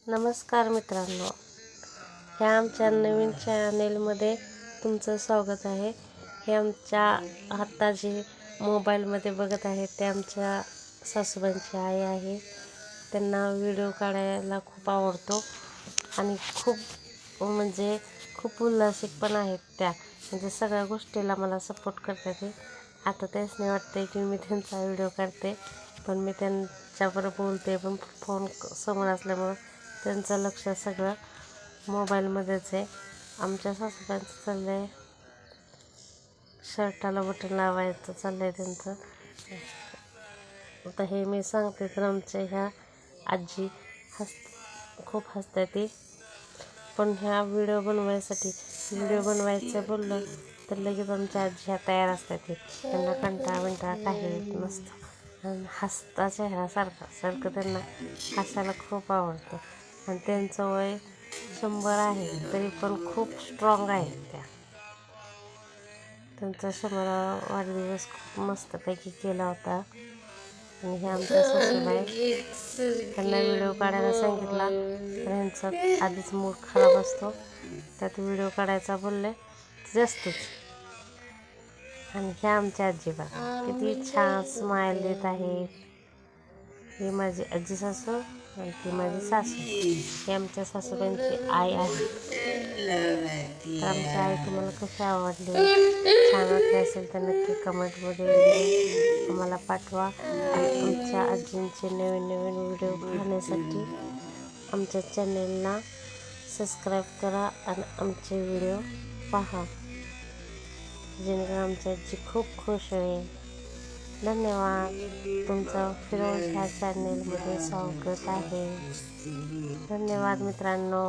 नमस्कार मित्रांनो, ह्या आमच्या नवीन चॅनेलमध्ये तुमचं स्वागत आहे. हे आमच्या आत्ता जे मोबाईलमध्ये बघत आहेत ते आमच्या सासूबाईंची आई आहे. त्यांना व्हिडिओ काढायला खूप आवडतो आणि खूप उल्हासिक पण आहेत त्या, म्हणजे सगळ्या गोष्टीला मला सपोर्ट करतात. ते आता तेच नाही वाटते की मी त्यांचा व्हिडिओ काढते, पण मी त्यांच्याबरोबर बोलते, पण फोन समोर असल्यामुळं त्यांचं लक्ष सगळं मोबाईलमध्येच आहे. आमच्या सासूबाईंचं चाललं आहे शर्टाला बटन लावायचं चाललं आहे त्यांचं. आता हे मी सांगते तर आमच्या ह्या आजी खूप हसतात ती. पण ह्या व्हिडिओ बनवायचं बोललं तर लगेच आमच्या आजी ह्या तयार असतात. त्यांना कंटाळा काही येत नसतं आणि हसता चेहरा सारखं त्यांना हसायला खूप आवडतं. आणि त्यांचं वय 100 आहे तरी पण खूप स्ट्रॉंग आहेत त्या. त्यांचा 100वा वाढदिवस खूप मस्तपैकी केला होता. आणि हे आमच्या सासूबाई, त्यांना व्हिडिओ काढायला सांगितला तर ह्यांचा आधीच मूड खराब असतो, त्यात व्हिडिओ काढायचा बोलले जास्तच. आणि ह्या आमच्या आजीबा किती छान स्माईल देत आहेत. ही माझी आजी सासू आणि ती माझी सासू. ही आमच्या सासूबाईंची आई आहे. तर आमची आई तुम्हाला कशी आवडली, छान वाटली असेल तर नक्की कमेंटमध्ये आम्हाला पाठवा. आणि आमच्या आजींचे नवीन व्हिडिओ पाहण्यासाठी आमच्या चॅनेलला सबस्क्राईब करा आणि आमचे व्हिडिओ पहा, जेणेकरून आमची आजी खूप खुश होईल. धन्यवाद. तुमचं फिरोज ह्या चॅनेलमध्ये स्वागत आहे. धन्यवाद मित्रांनो.